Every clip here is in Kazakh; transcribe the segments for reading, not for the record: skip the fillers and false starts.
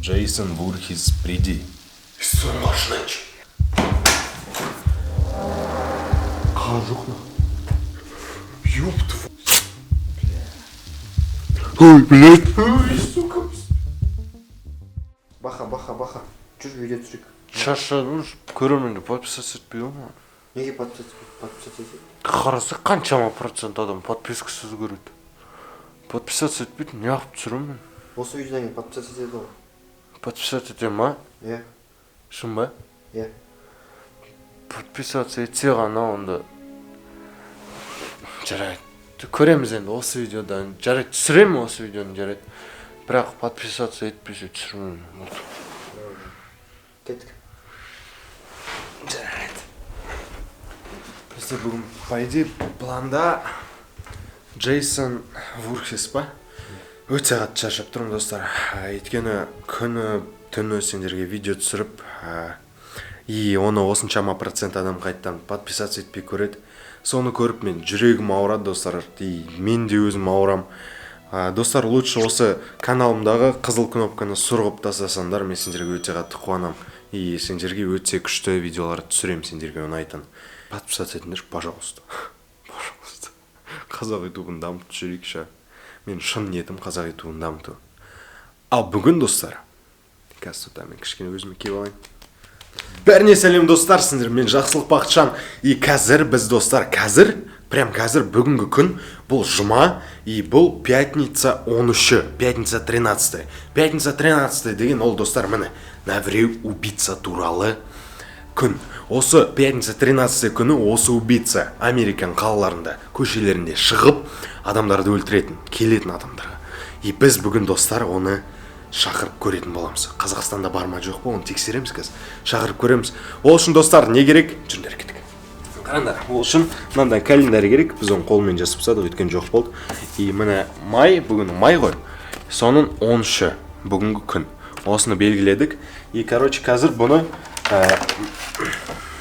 Джейсон Вурхис, приди. Сумасшедший. Кажух на. Ёб твою. Ой, блядь. Ой, сука. Баха. Жүр видео түсірейік. Шашадым, көрерменге подписаться етпей ма? Неге подписаться етеді? Қараса қаншама процент адам подпискасыз көреді. Подписаться етпейді, неғып түсіремін? Осы видеодан кейін подписаться етеді ғой. Подписаться етем ма? Иә. Шын ба? Иә. Подписаться етсе ғана онда жарайды. Көреміз енді осы видеодан. Жарайды, түсіремін осы видеоны, жарайды. Бірақ подписаться етпесе түсірмеймін. Кеттік. Жарайды. Бізде бүгін, по идее, планда Джейсон Вурхис па? Өте қатты шаршап тұрмын, достар. Өйткені күні түні сендерге видео түсіріп, и оны осыншама процент адам қайттан подписаться етпей көреді. Соны көріп мен жүрегім ауырады, достар. И мен де өзім ауырам. Достар, лучше осы каналымдағы қызыл кнопканы сұрғып тастасаңдар, мен сендерге өте қатты қуанам. И сендерге өте күшті видеолар түсірем, сендерге ұнайтын. Подписаться етіңдер, пожалуйста. Пожалуйста. Қазақ ютубын дамытып жүрейік ша. Мен шын ниетім қазақ ютубын дамыту. Ал бүгін, достар, қазір мен кішкене өзіме киіп алайын. Бәріне сәлем, достар, сендер, мен Жақсылық Бақытжан. И қазір біз, достар, прям қазір бүгінгі күн, бұл жұма, и бұл пятница 13, пятница 13. Пятница 13 деген ол, достар, міне, Навреу убийца туралы күн. Осы пятница 13 күні осы убийца Американ қалаларында, көшелерінде шығып, адамдарды өлтіретін, келетін адамдарға. И біз бүгін, достар, оны шақырып көретін боламыз. Қазақстанда бар ма жоқ па, оны тексереміз қазір. Шақырып көреміз. Ол үшін, достар, не керек? Жүріңдер кеттік. Қараңдар, ол үшін мынандай календарь керек. Біз оны қолмен жазып тастадық, өйткені жоқ болды. И міне май, бүгін май ғой. Соның 13-і бүгінгі күн. Осыны белгіледік. И, короче, қазір бұны,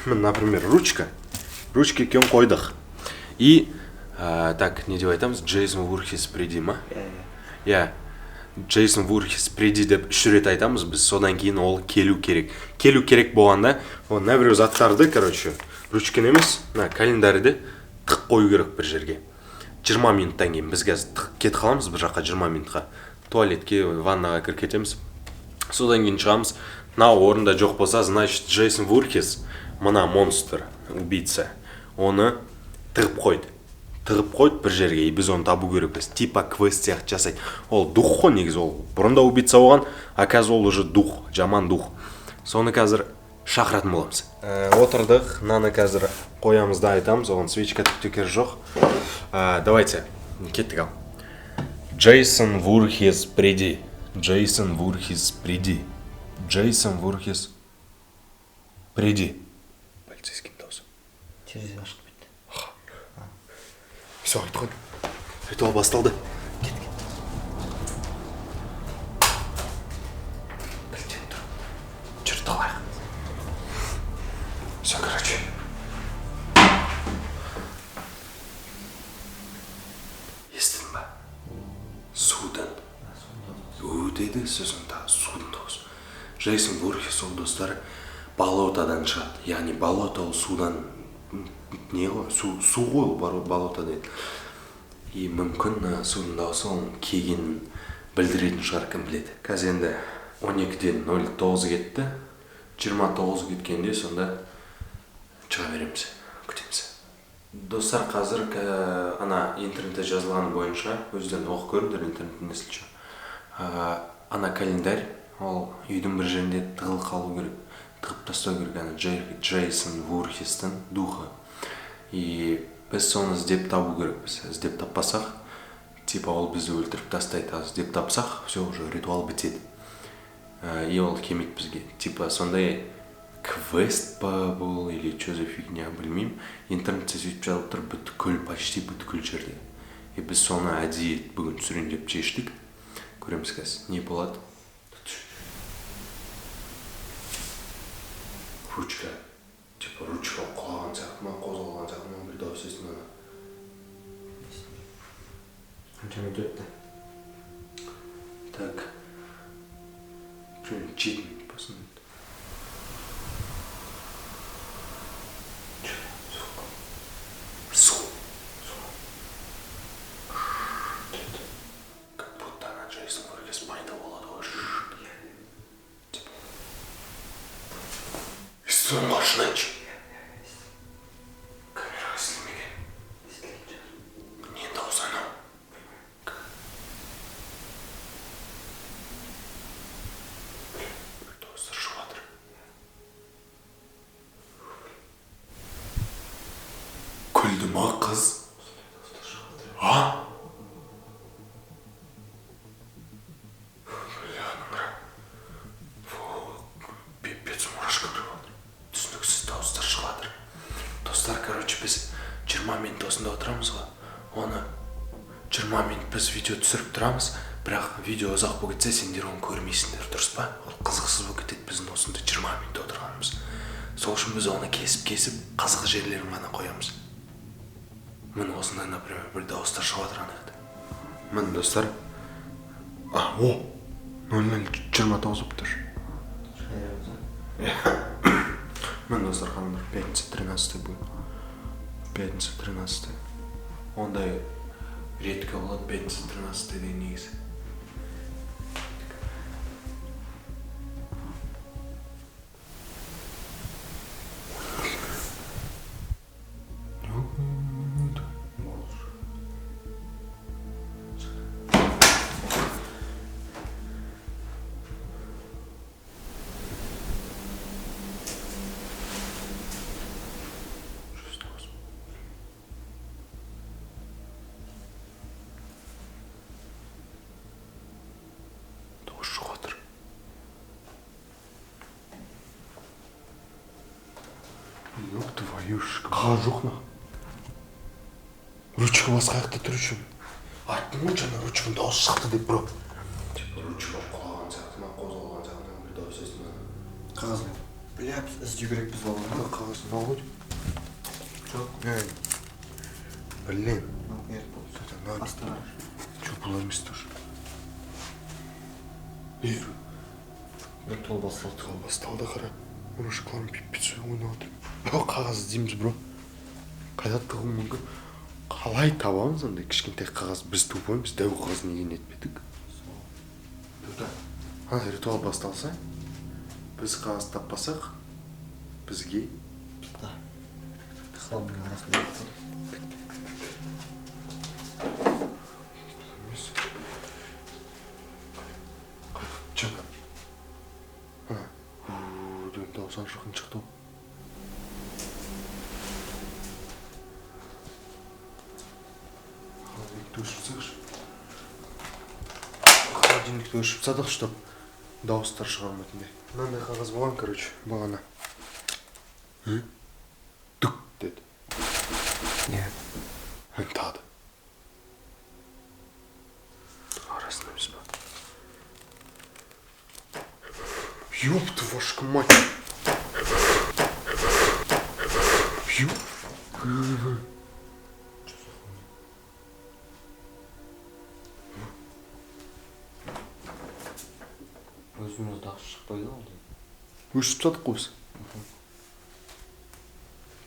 например, ручка екен қойдық. И, так, не деп айтамыз? Джейсон Вурхис, приди ма? Иә. Джейсон Вурхис, приди деп 3 рет айтамыз, біз содан кейін ол келу керек. Келу керек болғанда, на біреу заттарды, короче, ручкен емес, календарьды тық қою керек бір жерге. 20 минуттан кейін біз қазір кет қаламыз бір жаққа 20 минутқа. Туалетке, ваннаға кір кетеміз. Содан кейін шығамыз. Мынау орында жоқ болса, значит, Джейсон Вурхис, мына монстр, убийца, оны тығып қойды бір жерге, и біз оны табу керекпіз. Типа квест сияқты жасайды. Ол дух қой негізі, ол бұрында убийца болған, а қазір ол уже дух, жаман дух. Соны қазір шақыратын боламыз. Отырдық, наны қазір қоямыз да айтамыз, оған свечка түктекер жоқ. Давайте, кеттік ал. Джейсон Вурхис, приди. Джейсон Вурхис, приди. Джейсон Вурхис, приди. Полицейский даусы. Терезе ашық бетті. Все, айтқан. Ритуал басталды. Кет. Білден тұр. Жүр талайық. Все, короче. Естің ба? Судың. Деді сөзін тағы судың дауысы. Джейсон Вурхис, ол достар, болотадан шығады. Яғни болото ол судан, не ғой? Су ғой болото дейді. И мүмкін судың дауысы оның келгенін білдіретін шығар, кім біледі. Қазір енді 12-ден 09 кетті. 29 кеткенде сонда шыға береміз, күтеміз. Достар, қазір ана интернетте жазылған бойынша, өзден оқы көріңдер интернеттен несілші. Ана календарь, ол үйдің бір жерінде тығыл қалу керек, тығып тастау керек, ана Джейсон Вурхистің духы. И біз соны іздеп табу керекпіз. Іздеп таппасақ, типа ол бізді өлтіріп тастайды, іздеп тапсақ, все, уже ритуал бітеді. И ол келмейді бізге. Типа сондай квест па бұл, или что за фигня, білмеймін. Интернетте сөйтіп жазылып тұр, бүткіл, почти бүткіл жерде. И біз соны әдейі бүгін түсірейін деп шештік. Көреміз қазір, не болады? Ручка, типа ручка құлаған сияқты ма, қозғалған сияқты ма, бір дауыс естін ана. Қанша минут өтті? Так. жетім басын. Как будто она Джейсон Вурхес пайда болады ғой. История машинач. Камераға істемеген. Не дауыс анау? Бір дауыстар шығып жатыр. Күлді ма қыз? А? Пипец мурашка кіріп жатыр. Түсініксіз дауыстар шығып жатыр. Достар, короче, біз 20 минут осында отырамыз ғой. Оны 20 минут біз видео түсіріп тұрамыз, бірақ видео ұзақ болып кетсе, сендер оны көрмейсіңдер, дұрыс па? Ол қызықсыз болып кетеді біздің осында 20 минут отырғанымыз. Сол үшін біз оны кесіп, қызық жерлерін ғана қоямыз. Міне осындай, например, бір дауыстар шығып жатыр ана жерде. Міне достар. О! 00:29 болып тұр. Міне достар, қараңдар, пятница 13 будет. Пятница 13. Ондай редко болады пятница 13 деген негізі. Ёп твою ж, қағаз жоқ на. Ручка басқа жақта тұр үшін. Айттым ғой жаңа ручканың дауысы шықты деп, бро. Ручка құлаған сияқты ма, қозғалған сияқты бір дауыс естіме. Қағаз ба? Бля, із жүгірек біз болған. Қағазын ал ғой. Жоқ. Блин. Астана. Че бұл емес тұр? Тол басталды. Тол басталды, қара. Мурашкаларым пипец ойнап отыр. Қағаз іздейміз, бро. Қайда тығылуы мүмкін? Қалай табамыз андай кішкентай қағаз? Біз тупоймыз, дәу қағаз неге нетпедік? Ритуал басталса, біз қағаз таппасақ, бізге Хламның арасында. Чек. Даусан жақын шықты. Холодильникті өшіріп сақшы. Холодильникті өшіріп садық, чтоб дауыстар шығармайтындай. Мынандай қағаз болған, короче, бағана. Дүк деді. Не? Тады. Арасында емес па? Ёб твою мать! Ёб! Өзіміз дақшы шықпайды ғой. Өшіп садық қой біз.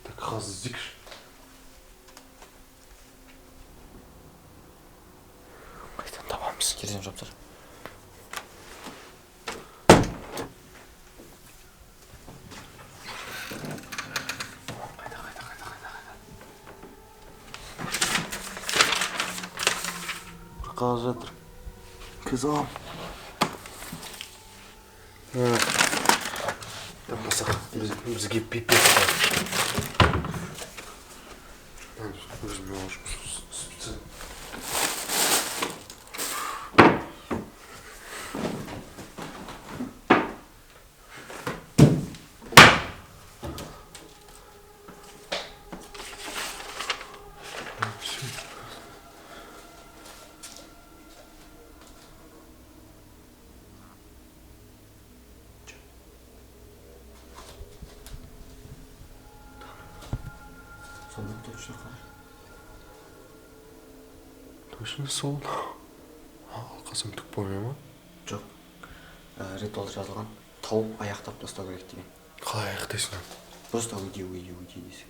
Так, қағаз іздейікші. Қайдан табамыз? Керден жаптыр. Қағаз жатыр. Кез алам. Таппасақ, бізге пипец бар. Өзіме алышым специально. Сонда точно қалай? Точно сол. Алқасым түк болмай ма? Жоқ. ритуал жазылған. Тауып аяқтап тастау керек деген. Қалай аяқтайсың? Просто уйди десең.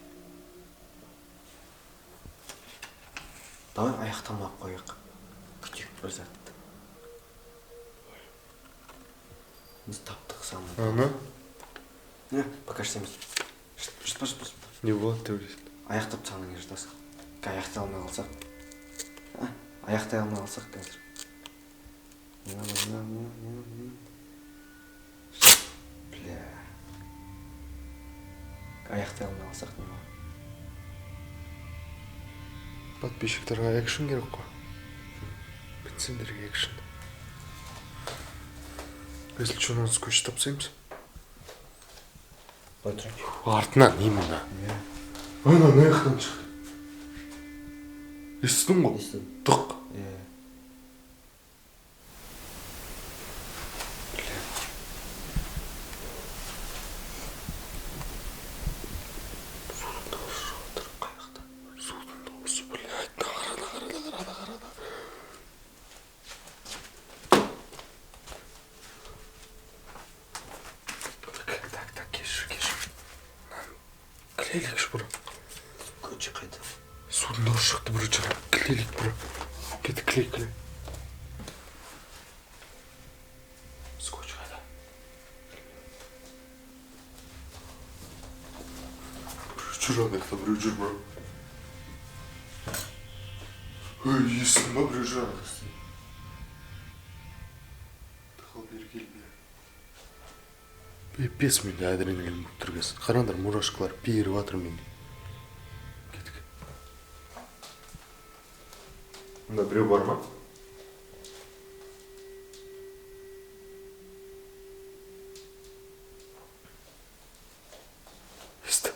Давай аяқтамай қояйық. Күтейік бір затты. Біз таптық самый. Ана? Пока штеміз. Жытпа. Не болады деп ойлайсың? Аяқтап таңын ертасың. Аяқтай алмай қалсақ. Аяқтай алмай қалсақ қазір. Бля. Аяқтай алмай қалсақ не болады? Подписчиктарға экшн керек қой. Бітсендерге экшн. Если что, надо скотч тапсаймыз. Артынан именно. Ана наяқтан шықты. Естідің ғой? Естідім. Тұқ. Клейлік бро. Көчі қайда. Судың дауысы шықты бро жаңа. Клейлік бро. Кеді клей. Скотч қайда. Жүр анаяқта біреу жүр бро. Естің ба біреу жүр анаяқта. Тақал бері келме. Пес менде адреналин болып тұрғасы. Қараңдар, мурашкалар періп атыр менде. Кеттік. Мұнда біреу бар ма? Есті.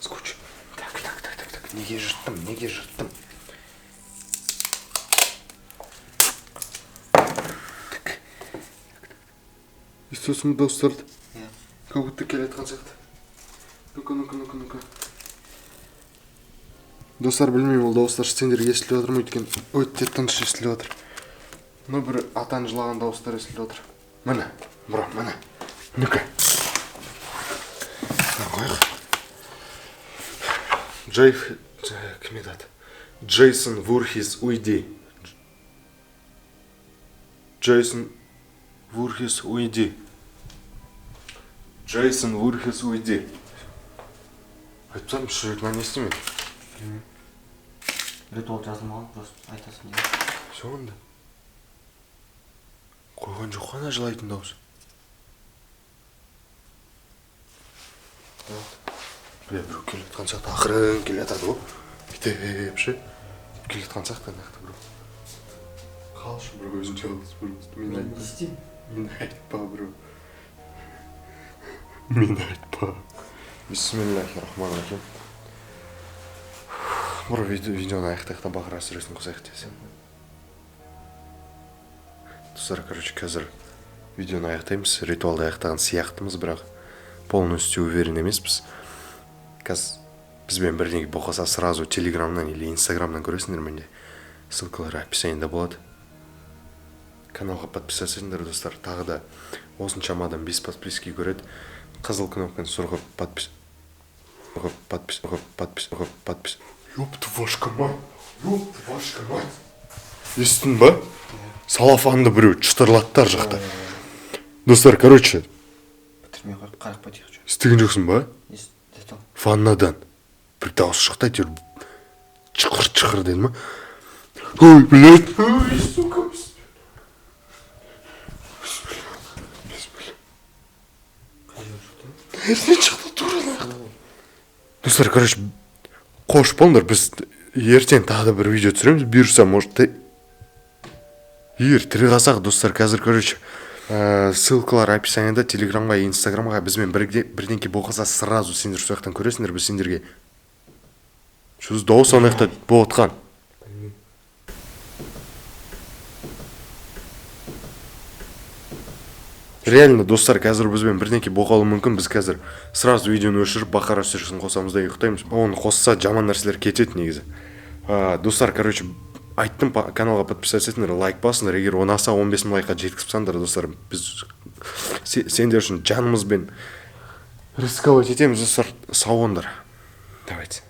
Скотч. Так. Неге жырттым. Естосың ба дауыстарды? Как будто келе жатқан сияқты. Ну-ка. Достар, білмеймін, ол дауыстар сендерге естіліп жатыр ма, өйткені өте тыныш естіліп жатыр. Но бір атан жылаған дауыстар естіліп жатыр. Міне, бро, міне. Ну-ка. Қойық. Кім еді аты? Джейсон Вурхис уйди. Джейсон Вурхис уйди. Айтсам, шүрекнен не істемейді? Ритуал жазылмаған, просто айтасың деп. Все онда. Қойған жоқ қана жылайтын дауыс. Бля, біреу келе жатқан сияқты, ақырын келе жатады ғой. Бүйтіп ше. Келе жатқан сияқты нақты біреу. Қалшы біреу өзін жалғыз біреу. Мен айтпа біреу. Бисмиллахиррахманиррахим. Бұр видеоны аяқтайықта бақыра сүресін қосайық десем. Достар, қазір видеоны аяқтаймыз. Ритуалды аяқтаған сияқтымыз, бірақ полностью уверен емеспіз. Қазір бізбен бірдеңе болса сразу телеграмнан или инстаграмнан көресіңдер менде. Ссылкалар описаниеда болады. Каналға подписаться етіңдер, достар. Тағы да осыншама адам 5 подписки көреді. Қызыл кнопканы сұрғып подпис. Ёпты вашка мать. Естің ба? Салафанды біреу чытырлаттар жақта. Достар, короче. Бітірмей қойып қарап па тек. Естіген жоқсың ба? Естіді. Ваннадан бір дауыс шықты, әйтеуір чықыр деді ма? Ой, блядь. Ой, сука. Несіне шықты туралақ. Достар, короче, қош болыңдар, біз ертең тағы да бір видео түсіреміз. Бұйырса, может, егер тірі қалсақ, достар, қазір, короче, ссылкалар описанияда телеграмға, инстаграмға бізбен бірдеңке болғаса сразу сендер сол жақтан көресіңдер. Біз сендерге шуыз дауыс ана жақта болып отқан. Реально, достар, қазір бізбен бірдеңке болғалы мүмкін. Біз қазір сразу видеоны өшіріп, бақара сөзсін қосамыз да ұйықтаймыз. Оны қосса жаман нәрселер кетеді негізі. Достар, короче, айттым, каналға подписаться етіңдер, лайк басыңдар. Егер ұнаса 15 000 лайкқа жеткізсеңдер, достар, біз сендер үшін жанымызбен рисковать етеміз, достар. Сау болыңдар. Давайте.